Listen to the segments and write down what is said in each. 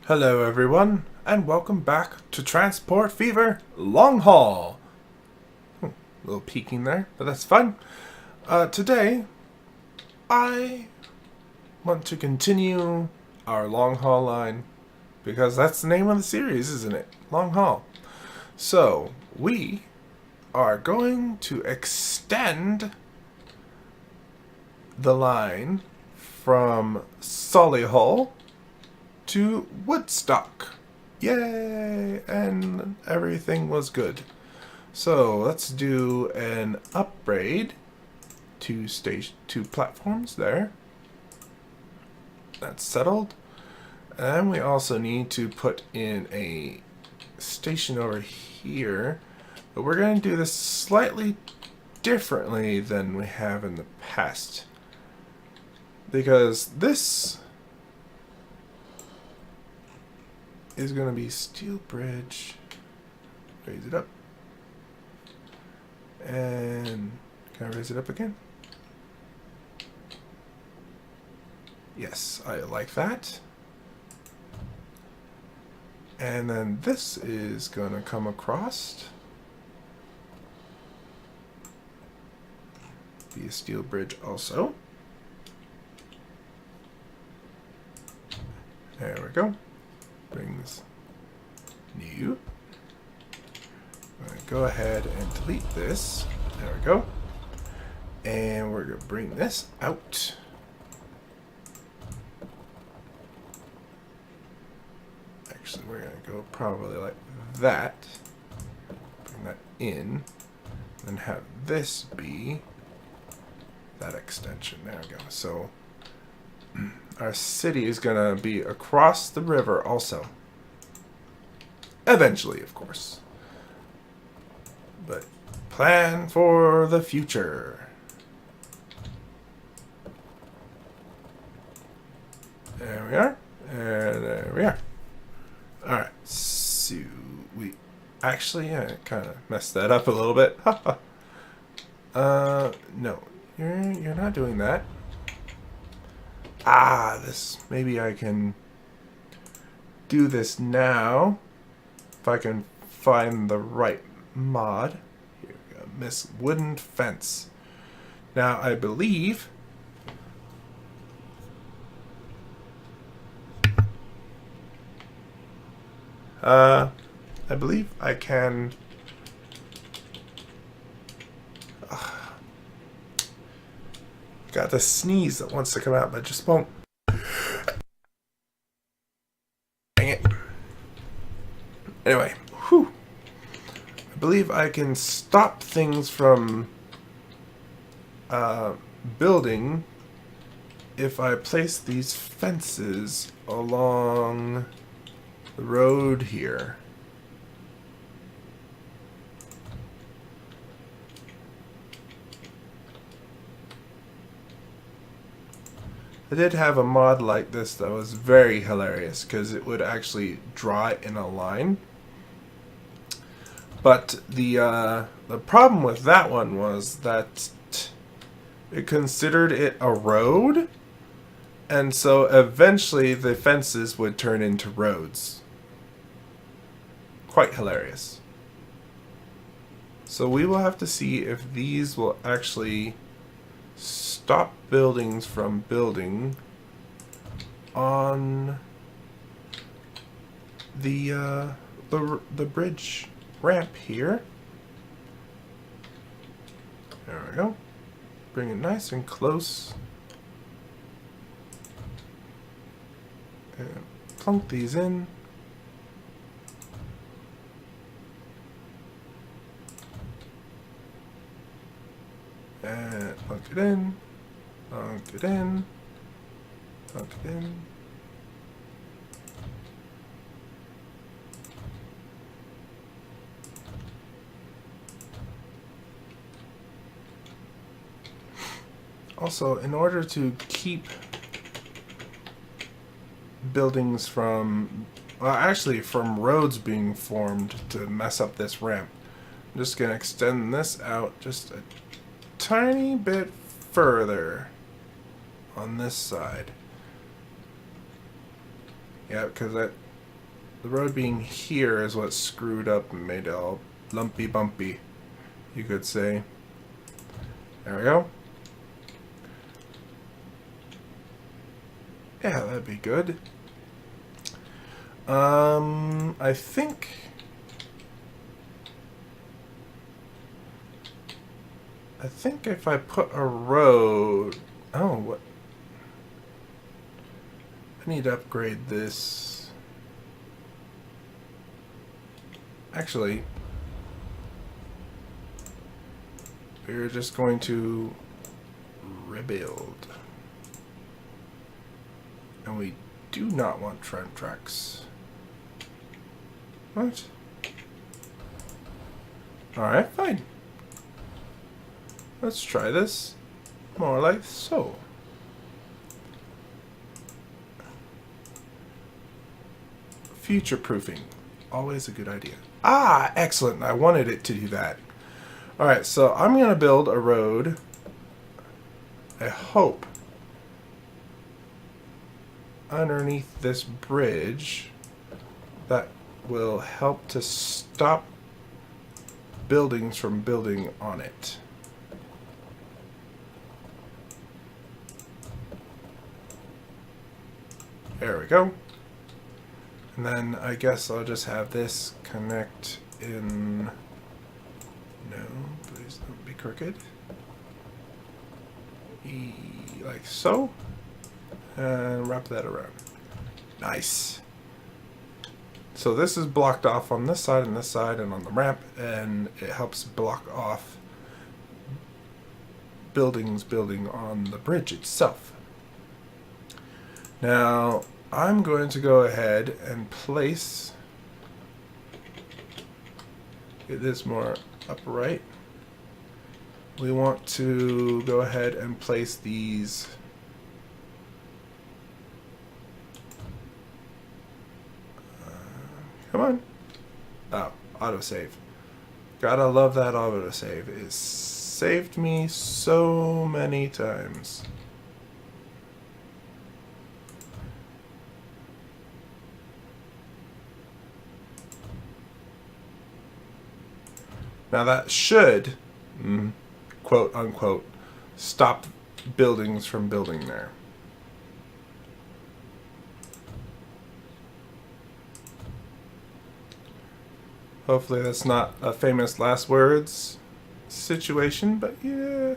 Hello everyone, and welcome back to Transport Fever Longhaul. A little peeking there, but that's fun. Today, I want to continue our long haul line, because that's the name of the series, isn't it? Long haul. So, we are going to extend the line from Solihull to Woodstock. Yay! And everything was good. So let's do an upgrade to two platforms there. That's settled. And we also need to put in a station over here. But we're going to do this slightly differently than we have in the past. Because this is going to be steel bridge. Raise it up. And can I raise it up again? Yes, I like that. And then this is going to come across. Be a steel bridge also. There we go. Bring this new. I'm going to go ahead and delete this. There we go. And we're going to bring this out. Actually, we're going to go probably like that. Bring that in. And have this be that extension. There we go. So our city is going to be across the river also. Eventually, of course. But plan for the future. There we are. And there we are. Alright. So we actually kind of messed that up a little bit. No. You're not doing that. This. Maybe I can do this now. If I can find the right mod. Here we go. Miss Wooden Fence. Now, I believe I can got the sneeze that wants to come out but just won't. Dang it. Anyway, whew. I believe I can stop things from building if I place these fences along the road here. I did have a mod like this that was very hilarious because it would actually draw it in a line. But the problem with that one was that it considered it a road, and so eventually the fences would turn into roads. Quite hilarious. So we will have to see if these will actually stop buildings from building on the bridge ramp here. There we go. Bring it nice and close. And plunk these in. And plunk it in. Plunk it in. Plunk it in. Also, in order to keep buildings from, well, actually from roads being formed to mess up this ramp, I'm just going to extend this out just a tiny bit further on this side. Yeah, because the road being here is what screwed up and made it all lumpy bumpy, you could say. There we go. Yeah, that'd be good. I think if I put a road... Oh, what? I need to upgrade this. Actually, we're just going to rebuild. And we do not want tram tracks. What? Alright, fine. Let's try this. More like so. Future-proofing. Always a good idea. Ah, excellent. I wanted it to do that. Alright, so I'm going to build a road. I hope underneath this bridge that will help to stop buildings from building on it. There we go. And then I guess I'll just have this connect in... No, please don't be crooked. Like so. And wrap that around. Nice. So this is blocked off on this side and this side and on the ramp, and it helps block off buildings building on the bridge itself. Now, I'm going to go ahead and place... Get this more upright. We want to go ahead and place these... Come on. Oh, autosave. Gotta love that autosave. It saved me so many times. Now that should, quote unquote, stop buildings from building there. Hopefully that's not a famous last words situation, but yeah.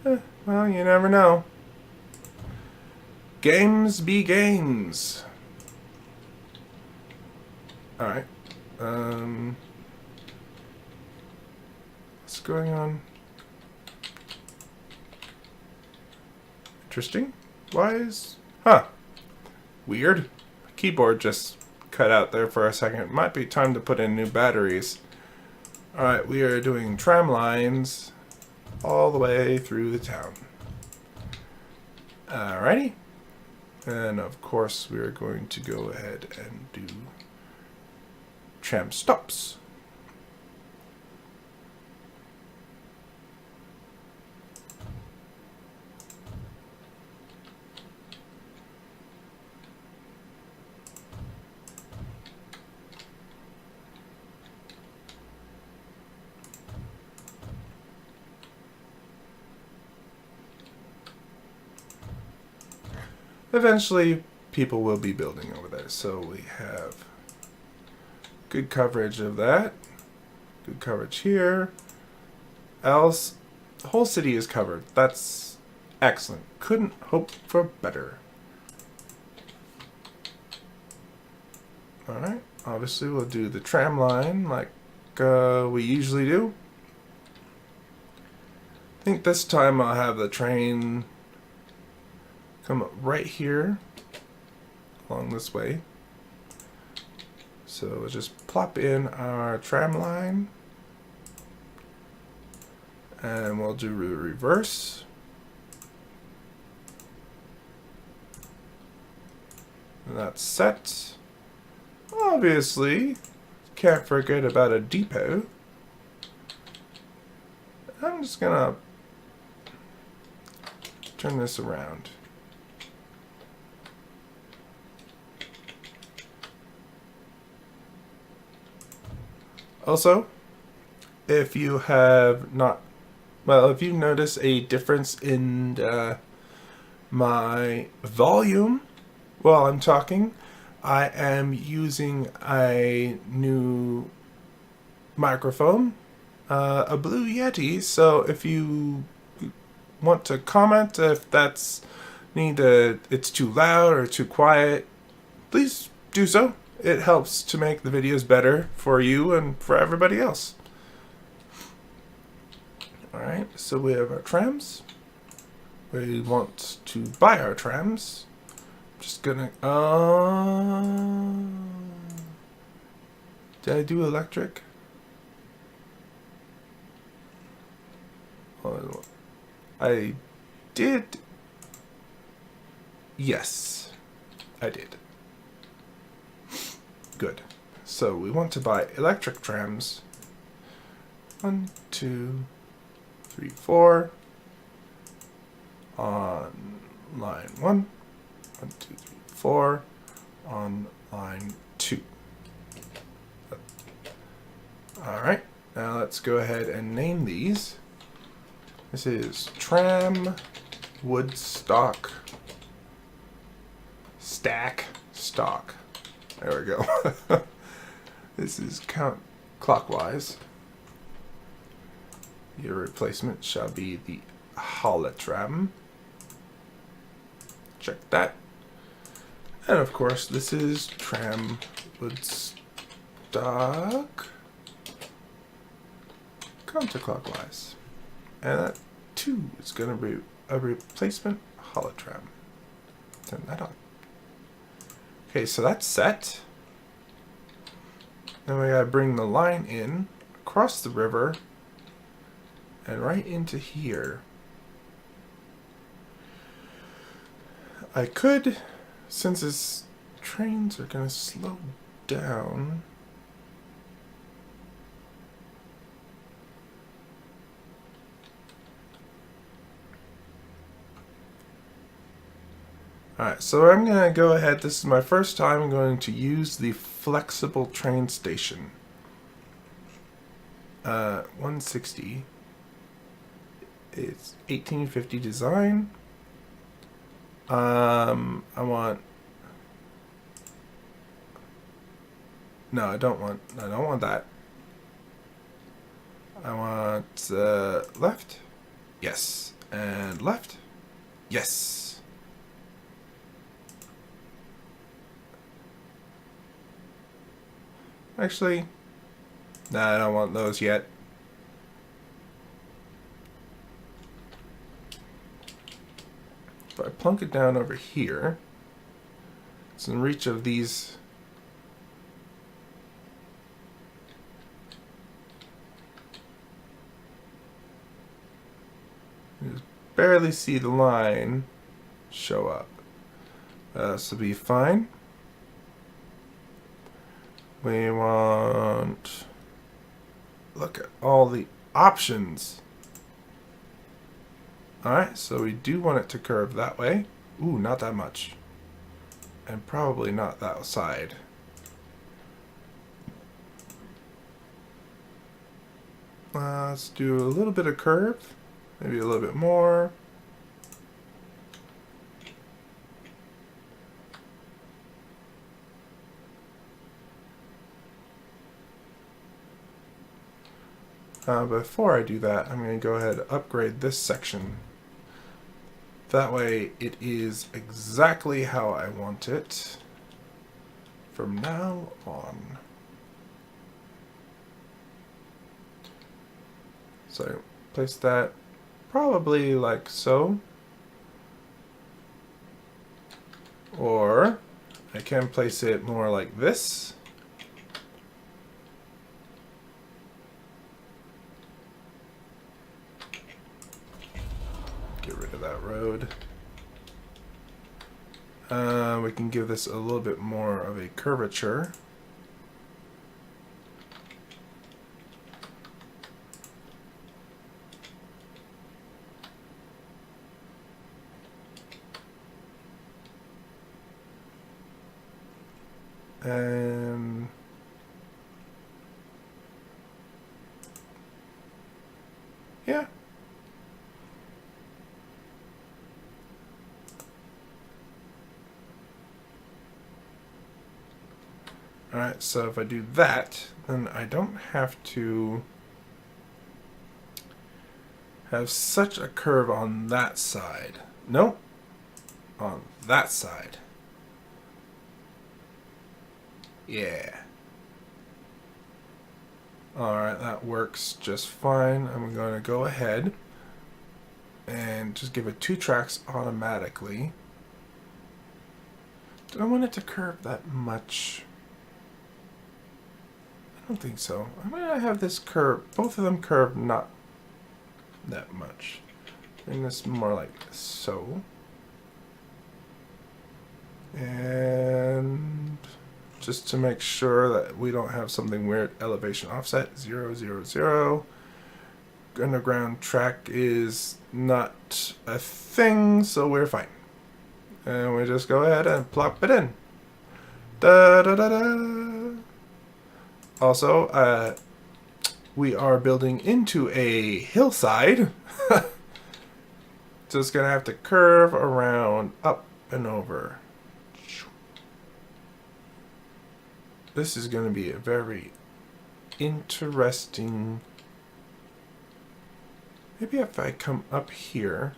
Well, you never know. Games be games. Alright. What's going on? Interesting. Why is... Huh. Weird. My keyboard just cut out there for a second. It might be time to put in new batteries. Alright, we are doing tram lines all the way through the town. Alrighty. And of course we are going to go ahead and do tram stops. Eventually, people will be building over there, so we have good coverage of that. Good coverage here. Else, the whole city is covered. That's excellent. Couldn't hope for better. Alright, obviously we'll do the tram line like we usually do. I think this time I'll have the train come up right here along this way. So we'll just plop in our tram line and we'll do the reverse. And that's set. Obviously, can't forget about a depot. I'm just gonna turn this around. Also, if you have not, well, if you notice a difference in my volume while I'm talking, I am using a new microphone, a Blue Yeti. So if you want to comment if it's too loud or too quiet, please do so. It helps to make the videos better for you and for everybody else. Alright, so we have our trams. We want to buy our trams. I'm just gonna... did I do electric? Oh, I did. Yes, I did. Good. So we want to buy electric trams. 1, 2, 3, 4. On line 1. 1, 2, 3, 4. On line 2. Alright, now let's go ahead and name these. This is Tram Woodstock Stack Stock. There we go. This is count clockwise. Your replacement shall be the Holotram. Check that. And of course, this is Tram Woodstock counterclockwise. And that too is going to be a replacement Holotram. Turn that on. Okay, so that's set. Then we gotta bring the line in across the river and right into here. I could, since his trains are gonna slow down, alright, so I'm going to go ahead. This is my first time I'm going to use the flexible train station. 160. It's 1850 design. I want... No, I don't want that. I want left. Yes. And left. Yes. Actually, nah, I don't want those yet. If I plunk it down over here, it's in reach of these. You just barely see the line show up. This will be fine. We want... Look at all the options. Alright, so we do want it to curve that way. Ooh, not that much. And probably not that side. Let's do a little bit of curve. Maybe a little bit more. Before I do that, I'm going to go ahead and upgrade this section. That way it is exactly how I want it from now on. So place that probably like so. Or I can place it more like this. Get rid of that road. We can give this a little bit more of a curvature. And Alright, so if I do that, then I don't have to have such a curve on that side. Nope. On that side. Yeah. Alright, that works just fine. I'm going to go ahead and just give it 2 tracks automatically. Do I want it to curve that much? I don't think so. I'm going to have this curve, both of them curve not that much. Bring this more like so. And just to make sure that we don't have something weird, elevation offset 0, 0, 0. Underground track is not a thing, so we're fine. And we just go ahead and plop it in. Da da da da. Also, we are building into a hillside. So it's gonna have to curve around, up and over. This is gonna be a very interesting. Maybe if I come up here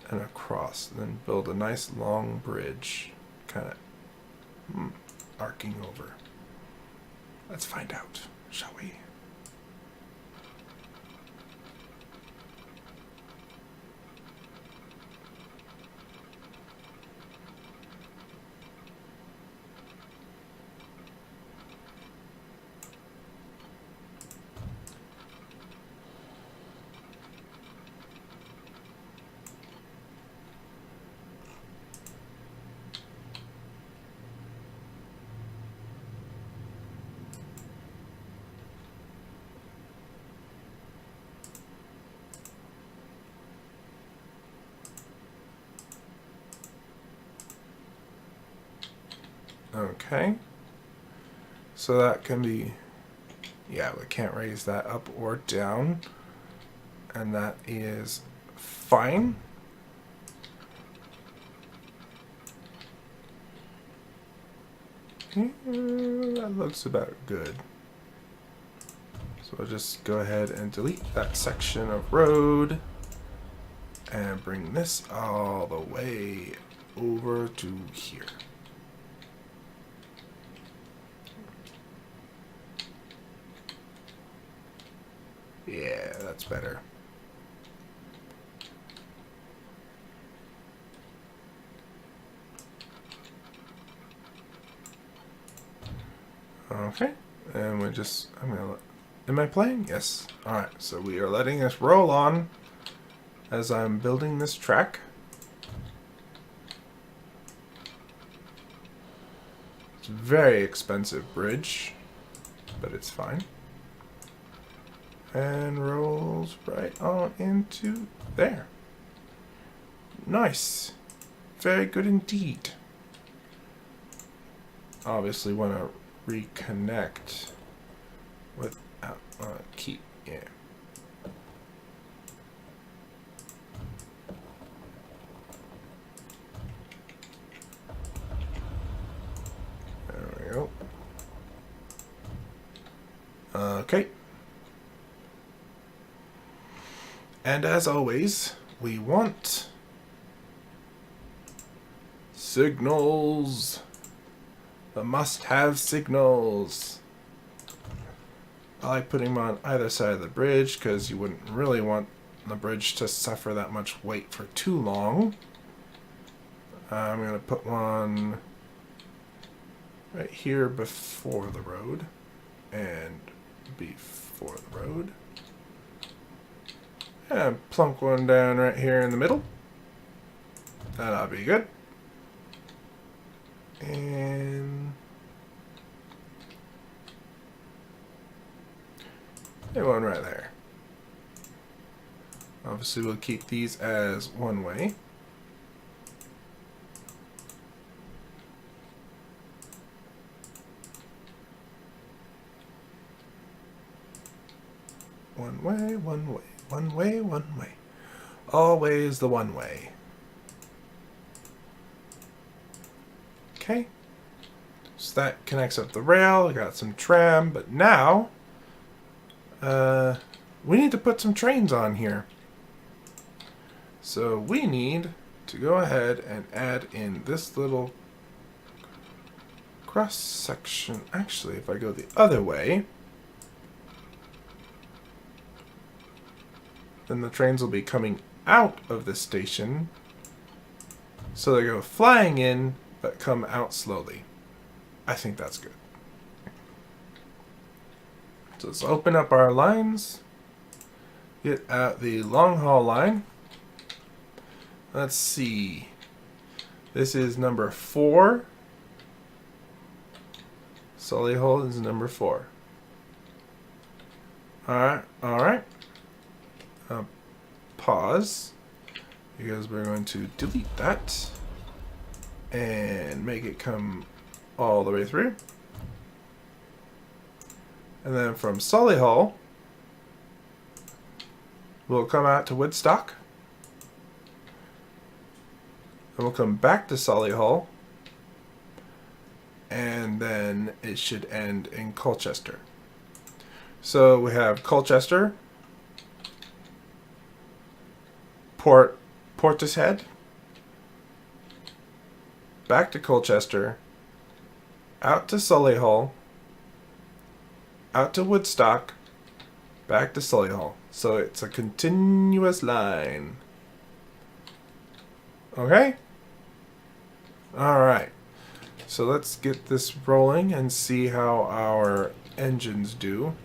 and across, then build a nice long bridge, kind of arcing over. Let's find out, shall we? Okay, so that can be, yeah, we can't raise that up or down, and that is fine. That looks about good. So I'll just go ahead and delete that section of road and bring this all the way over to here. Yeah, that's better. Okay, and we just, am I playing? Yes. Alright, so we are letting this roll on as I'm building this track. It's a very expensive bridge, but it's fine. And rolls right on into there. Nice. Very good indeed. Obviously want to reconnect with keep, yeah. There we go. Okay. And as always, we want signals. The must-have signals. I like putting them on either side of the bridge because you wouldn't really want the bridge to suffer that much weight for too long. I'm going to put one right here before the road and before the road. And plunk one down right here in the middle. That'll be good. And one right there. Obviously we'll keep these as one way. One way, one way, one way, one way. Always the one way. Okay. So that connects up the rail. We got some tram, but now we need to put some trains on here. So we need to go ahead and add in this little cross section. Actually, if I go the other way, then the trains will be coming out of the station. So they go flying in, but come out slowly. I think that's good. So let's open up our lines. Get out the Longhaul line. Let's see. This is number 4. Solihull is number 4. Alright. Pause. Because we're going to delete that. And make it come all the way through. And then from Solihull, we'll come out to Woodstock. And we'll come back to Solihull. And then it should end in Colchester. So we have Colchester, Portishead, back to Colchester, out to Solihull, out to Woodstock, back to Solihull. So it's a continuous line. Okay? Alright. So let's get this rolling and see how our engines do.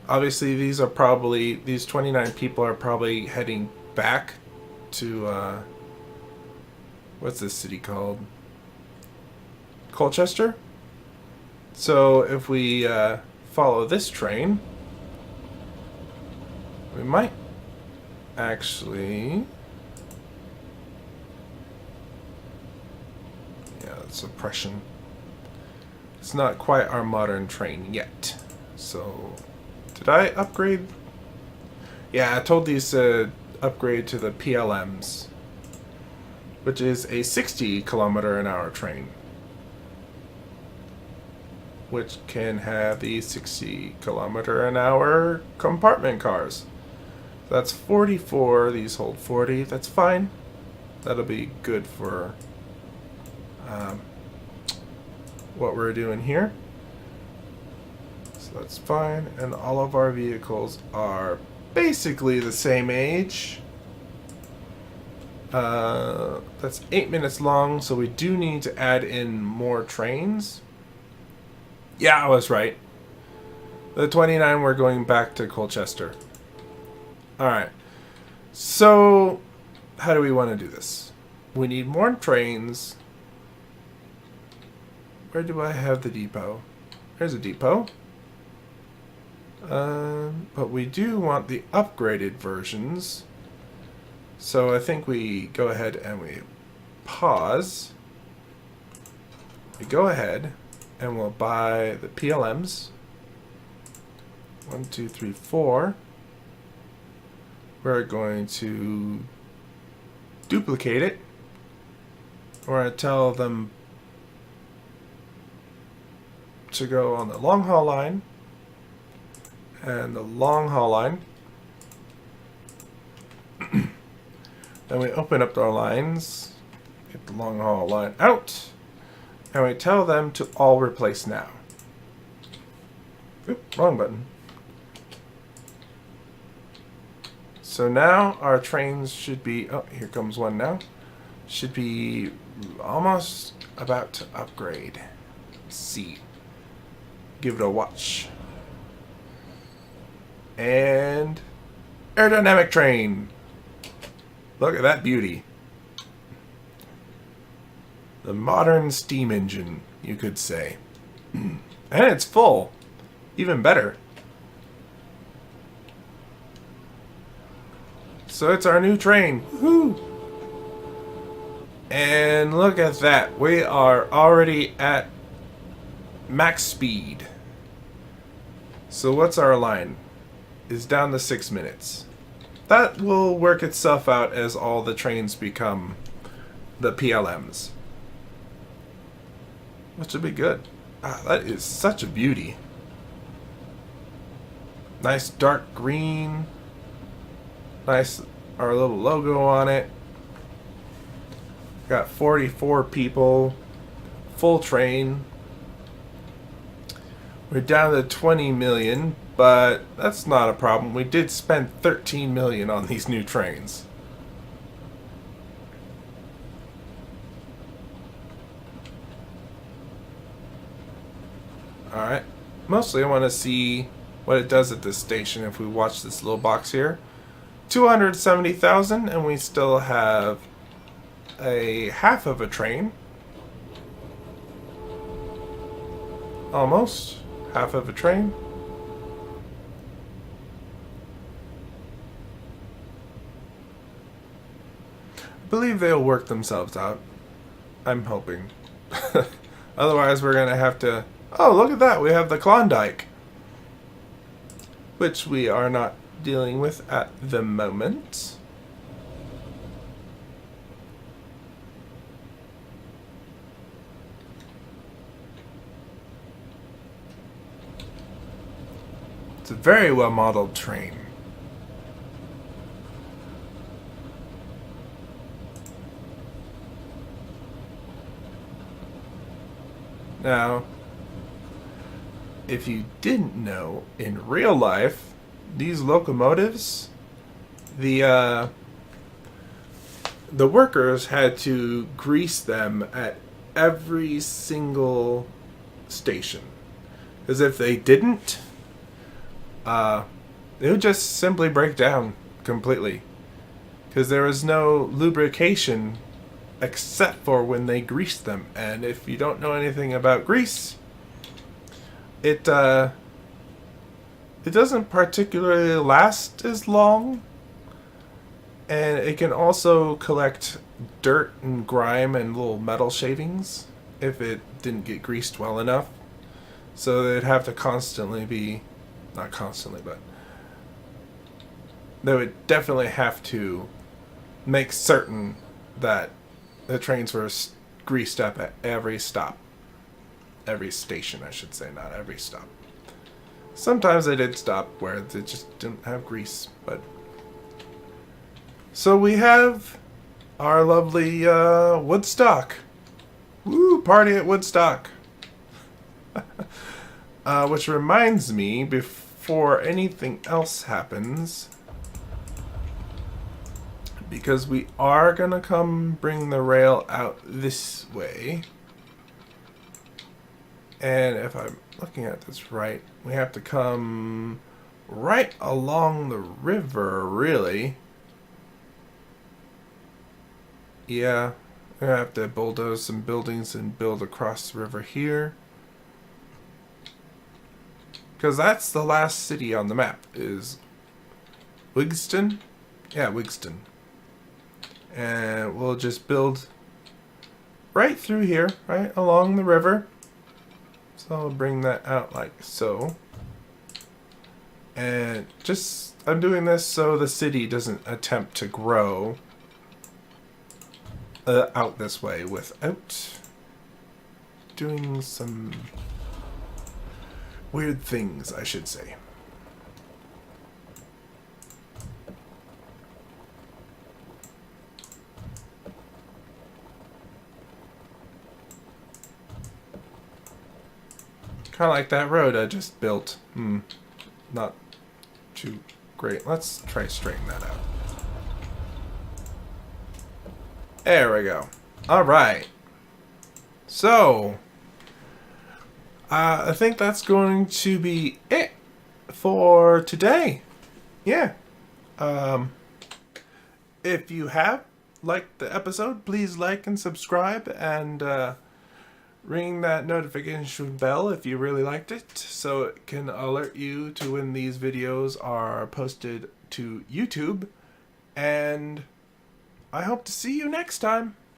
Obviously, these 29 people are probably heading back to, what's this city called? Colchester? So if we follow this train, we might actually... Yeah, that's suppression. It's not quite our modern train yet. So... Did I upgrade? Yeah, I told these to upgrade to the PLMs, which is a 60-kilometer-an-hour train, which can have the 60-kilometer-an-hour compartment cars. That's 44. These hold 40. That's fine. That'll be good for what we're doing here. That's fine, and all of our vehicles are basically the same age. That's 8 minutes long, so we do need to add in more trains. Yeah, I was right. The 29, we're going back to Colchester. Alright, so how do we want to do this? We need more trains. Where do I have the depot? There's a depot. But we do want the upgraded versions. So I think we go ahead and we pause. We go ahead and we'll buy the PLMs. 1, 2, 3, 4. We're going to duplicate it. We're going to tell them to go on the Longhaul line. And the Longhaul line. Then we open up our lines, get the Longhaul line out, and we tell them to all replace now. Oop, wrong button. So now our trains should be, oh, here comes one now, should be almost about to upgrade. Let's see. Give it a watch. And aerodynamic train. Look at that beauty. The modern steam engine, you could say. And it's full. Even better. So it's our new train. Woohoo! And look at that. We are already at max speed. So what's our line? Is down to 6 minutes. that will work itself out as all the trains become the PLMs. Which would be good. Ah, that is such a beauty. Nice dark green. Nice, our little logo on it. Got 44 people. Full train. We're down to 20 million, but that's not a problem. We did spend 13 million on these new trains. Alright. Mostly I want to see what it does at this station if we watch this little box here. 270,000, and we still have a half of a train. Almost. Half of a train. I believe they'll work themselves out. I'm hoping. Otherwise we're going to have to... Oh, look at that. We have the Klondike. Which we are not dealing with at the moment. It's a very well modeled train. Now, if you didn't know, in real life, these locomotives, the workers had to grease them at every single station. Because if they didn't, it would just simply break down completely. Because there was no lubrication except for when they greased them. And if you don't know anything about grease, it doesn't particularly last as long, and it can also collect dirt and grime and little metal shavings if it didn't get greased well enough. So they'd have to constantly be, not constantly, but they would definitely have to make certain that the trains were greased up at every stop. Every station, I should say, not every stop. Sometimes they did stop where they just didn't have grease, but... So we have our lovely Woodstock. Woo, party at Woodstock. Which reminds me, before anything else happens, because we are gonna come bring the rail out this way. And if I'm looking at this right, we have to come right along the river, really. Yeah, we're gonna have to bulldoze some buildings and build across the river here. Because that's the last city on the map, is Wigston? Yeah, Wigston. And we'll just build right through here, right along the river. So I'll bring that out like so. And just, I'm doing this so the city doesn't attempt to grow out this way without doing some weird things, I should say. Kind of like that road I just built. Not too great. Let's try straighten that out. There we go. Alright. So, I think that's going to be it for today. Yeah. If you have liked the episode, please like and subscribe, and ring that notification bell if you really liked it, so it can alert you to when these videos are posted to YouTube. And I hope to see you next time.